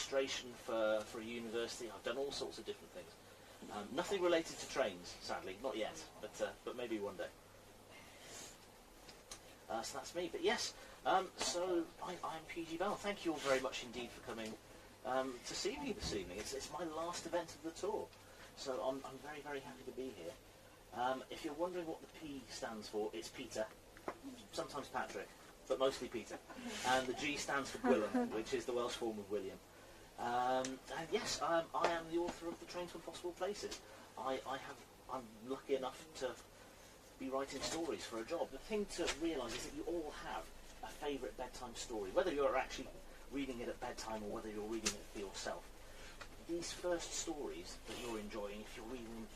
illustration for a university. I've done all sorts of different things. Nothing related to trains, sadly, not yet, but maybe one day. So that's me. But yes, so I'm PG Bell. Thank you all very much indeed for coming to see me this evening. It's my last event of the tour, so I'm very, very happy to be here. If you're wondering what the P stands for, it's Peter, sometimes Patrick, but mostly Peter. And the G stands for Gwilym, which is the Welsh form of William. And yes, I am the author of the Trains from Possible Places. I'm lucky enough to be writing stories for a job. The thing to realise is that you all have a favourite bedtime story, whether you're actually reading it at bedtime or whether you're reading it for yourself. These first stories that you're enjoying, if you're reading them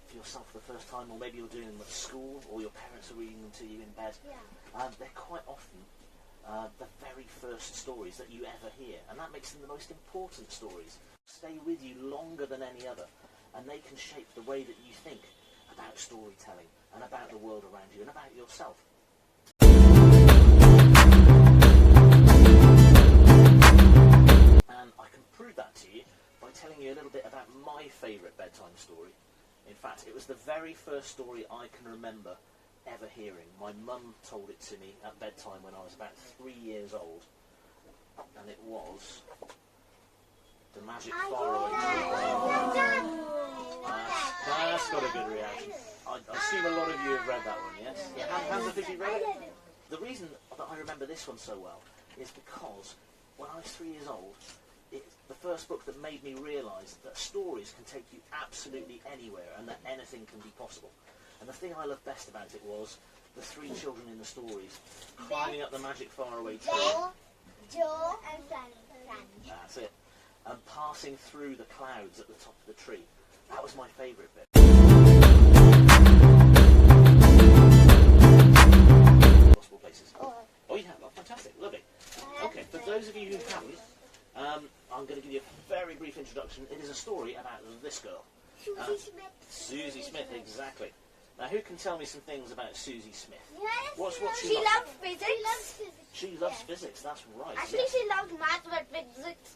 for yourself for the first time, or maybe you're doing them at school, or your parents are reading them to you in bed, they're quite often the very first stories that you ever hear, and that makes them the most important stories. Stay with you longer than any other, and they can shape the way that you think about storytelling, and about the world around you, and about yourself. And I can prove that to you by telling you a little bit about my favourite bedtime story. In fact, it was the very first story I can remember ever hearing. My mum told it to me at bedtime when I was about 3 years old, and it was The Magic Faraway Tree. That's got a good reaction. I assume a lot of you have read that one, yes? Yeah, hands up if you read it. The reason that I remember this one so well is because when I was 3 years old, it's the first book that made me realise that stories can take you absolutely anywhere and that anything can be possible. And the thing I loved best about it was the three children in the stories climbing up the magic faraway tree. Joe and Franny. That's it. And passing through the clouds at the top of the tree. That was my favourite bit. Possible places. Oh, you have? Oh, fantastic. Lovely. Okay, for those of you who haven't, I'm going to give you a very brief introduction. It is a story about this girl. Susie Smith. Susie Smith, exactly. Now, who can tell me some things about Susie Smith? Yes, She loves physics. She loves physics, that's right. Actually, yes. she loves maths, but physics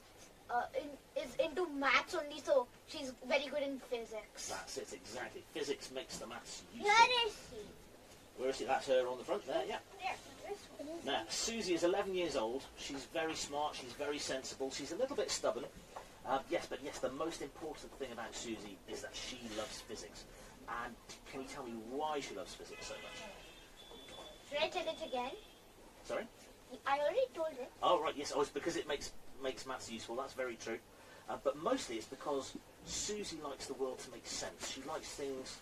is into maths only, so she's very good in physics. That's it, exactly. Physics makes the maths useful. Where is she? Where is she? That's her on the front there, yeah. There. Now, Susie is 11 years old. She's very smart. She's very sensible. She's a little bit stubborn. Yes, the most important thing about Susie is that she loves physics. And can you tell me why she loves physics so much? Should I tell it again? Sorry? I already told it. Oh, right, yes. Oh, it's because it makes maths useful. That's very true. But mostly it's because Susie likes the world to make sense. She likes things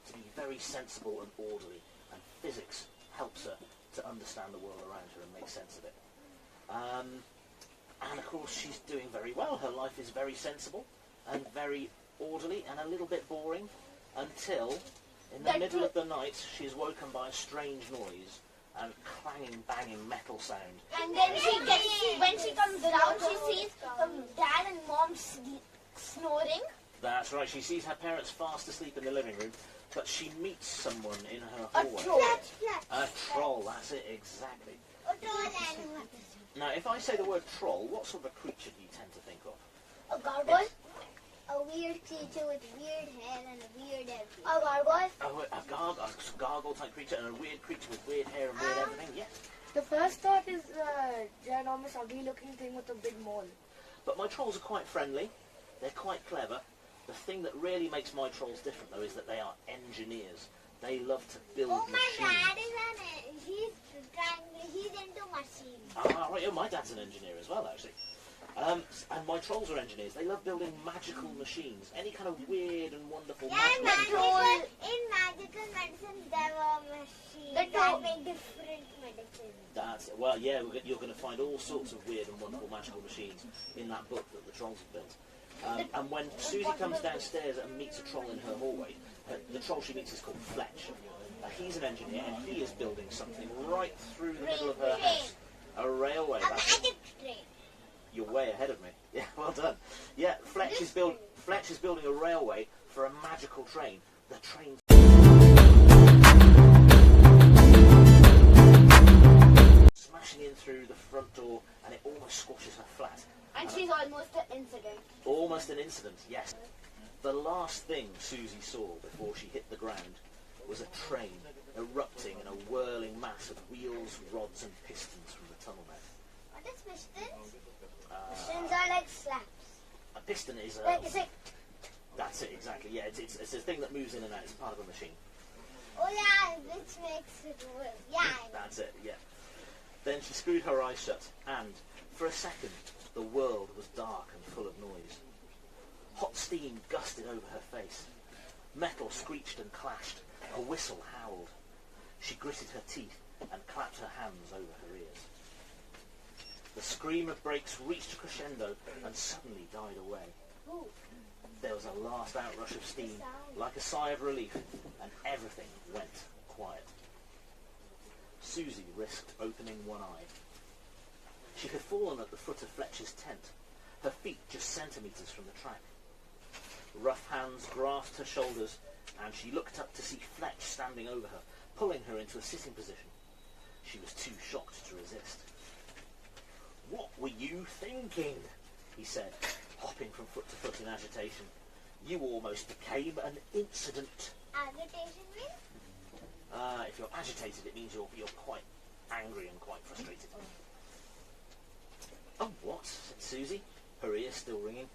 to be very sensible and orderly. And physics helps her to understand the world around her and make sense of it. And of course she's doing very well. Her life is very sensible and very orderly and a little bit boring until in the middle of the night she's woken by a strange noise and clanging, banging metal sound. And then when she comes down, she sees dad and mom snoring. That's right, she sees her parents fast asleep in the living room, but she meets someone in her A hallway. troll. A troll, that's it, exactly. Now, if I say the word troll, what sort of a creature do you tend to think of? A gargoyle. A weird creature with weird hair and a weird everything. A gargoyle. A gargoyle type creature and a weird creature with weird hair and weird everything, yeah. The first thought is a ginormous ugly looking thing with a big mole. But my trolls are quite friendly, they're quite clever. The thing that really makes my trolls different, though, is that they are engineers. They love to build machines. My dad is he's into machines. Ah, right, my dad's an engineer as well, actually. And my trolls are engineers. They love building magical machines. Any kind of weird and wonderful magical machines. In magical medicine, there were machines that make different medicines. That's it. Well, yeah, you're going to find all sorts of weird and wonderful magical machines in that book that the trolls have built. And when Susie comes downstairs and meets a troll in her hallway, the troll she meets is called Fletch. He's an engineer and he is building something right through the middle of her house. A railway. A magic train. You're way ahead of me. Yeah, well done. Yeah, Fletch is building a railway for a magical train. The train smashing in through the front door, and it almost squashes her flat. And she's almost an incident. Almost an incident, yes. The last thing Susie saw before she hit the ground was a train erupting in a whirling mass of wheels, rods and pistons from the tunnel mouth. What is pistons? Pistons are like slaps. A piston is a... Like, it's like... That's it, exactly. Yeah, it's a thing that moves in and out. It's part of a machine. Oh yeah, which makes it work. Yeah. I know. That's it, yeah. Then she screwed her eyes shut, and, for a second, the world was dark and full of noise. Hot steam gusted over her face. Metal screeched and clashed. A whistle howled. She gritted her teeth and clapped her hands over her ears. The scream of brakes reached a crescendo and suddenly died away. Ooh. There was a last outrush of steam, like a sigh of relief, and everything went quiet. Susie risked opening one eye. She had fallen at the foot of Fletcher's tent, her feet just centimetres from the track. Rough hands grasped her shoulders, and she looked up to see Fletch standing over her, pulling her into a sitting position. She was too shocked to resist. "What were you thinking?" he said, hopping from foot to foot in agitation. "You almost became an incident." Agitation means? If you're agitated, it means you're quite angry and quite frustrated. "Oh, what?" said Susie, her ears still ringing.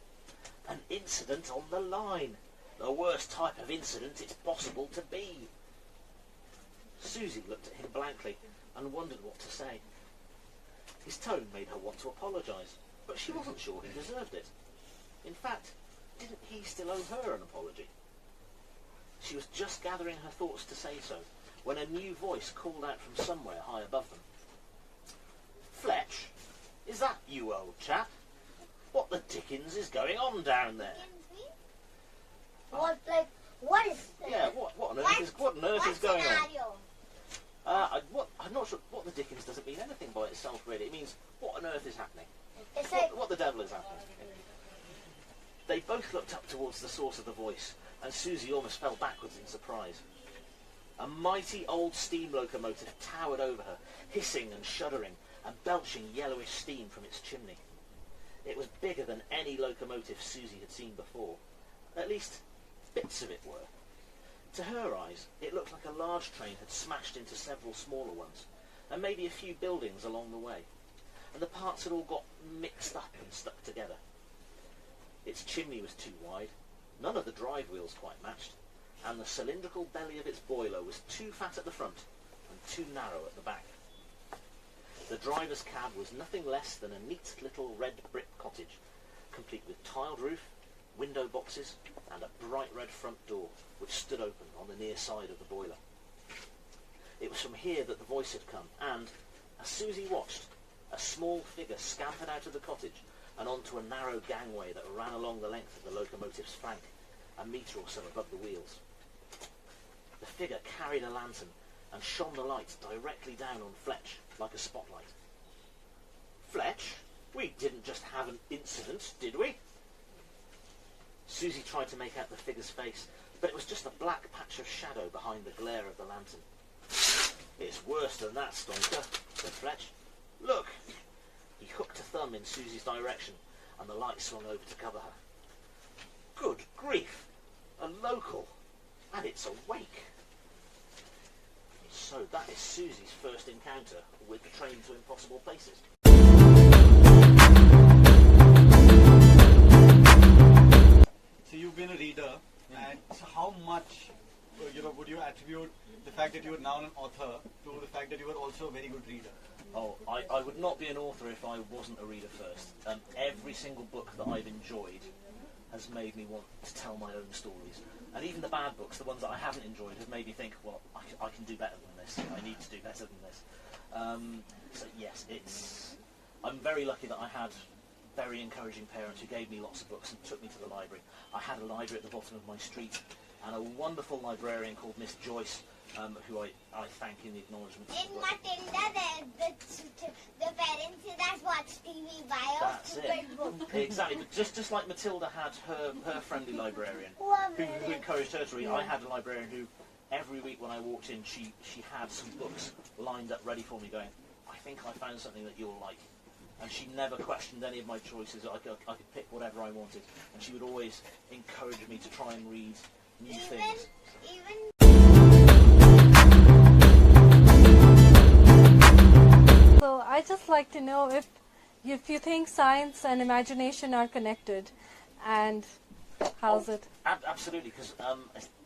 "An incident on the line. The worst type of incident it's possible to be." Susie looked at him blankly and wondered what to say. His tone made her want to apologise, but she wasn't sure he deserved it. In fact, didn't he still owe her an apology? She was just gathering her thoughts to say so, when a new voice called out from somewhere high above them. "Fletch, is that you, old chap? What the dickens is going on down there?" What, like, what is that? Yeah, what on earth is going on? Scenario? I'm not sure. What the dickens doesn't mean anything by itself, really. It means what on earth is happening. It's like, What the devil is happening. They both looked up towards the source of the voice, and Susie almost fell backwards in surprise. A mighty old steam locomotive towered over her, hissing and shuddering, and belching yellowish steam from its chimney. It was bigger than any locomotive Susie had seen before. At least, bits of it were. To her eyes, it looked like a large train had smashed into several smaller ones, and maybe a few buildings along the way, and the parts had all got mixed up and stuck together. Its chimney was too wide, none of the drive wheels quite matched, and the cylindrical belly of its boiler was too fat at the front and too narrow at the back. The driver's cab was nothing less than a neat little red brick cottage, complete with tiled roof, window boxes, and a bright red front door, which stood open on the near side of the boiler. It was from here that the voice had come, and, as Susie watched, a small figure scampered out of the cottage and onto a narrow gangway that ran along the length of the locomotive's flank, a metre or so above the wheels. The figure carried a lantern and shone the light directly down on Fletch like a spotlight. "Fletch, we didn't just have an incident, did we?" Susie tried to make out the figure's face, but it was just a black patch of shadow behind the glare of the lantern. "It's worse than that, Stonker," said Fletch. "Look!" He hooked a thumb in Susie's direction, and the light swung over to cover her. "Good grief! A local! And it's awake!" So that is Susie's first encounter with the train to impossible places. So you've been a reader, and so how much, would you attribute the fact that you are now an author to the fact that you are also a very good reader? Oh, I would not be an author if I wasn't a reader first. Every single book that I've enjoyed has made me want to tell my own stories. And even the bad books, the ones that I haven't enjoyed, have made me think, well, I can do better than this. I need to do better than this. So yes, I'm very lucky that I had very encouraging parents who gave me lots of books and took me to the library. I had a library at the bottom of my street, and a wonderful librarian called Miss Joyce, who I thank in the acknowledgements. In Matilda, the parents say that's watch TV by a That's it. stupid book. Exactly, but just like Matilda had her friendly librarian who encouraged her to read, I had a librarian who every week when I walked in, she had some books lined up ready for me going, I think I found something that you'll like. And she never questioned any of my choices. I could pick whatever I wanted. And she would always encourage me to try and read new things. So I just like to know if you think science and imagination are connected, and how's it? Absolutely, because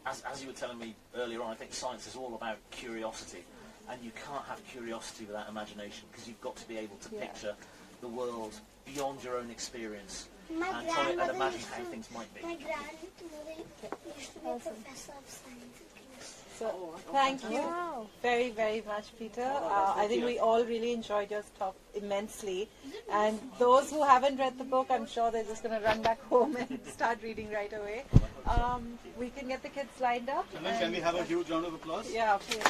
as you were telling me earlier on, I think science is all about curiosity. And you can't have curiosity without imagination, because you've got to be able to picture the world beyond your own experience and try and imagine how things might be. My grandmother used to be a professor of science. So, thank you very, very much, Peter. I think we all really enjoyed your talk immensely. And those who haven't read the book, I'm sure they're just going to run back home and start reading right away. We can get the kids lined up. And then can we have a huge round of applause? Yeah, please.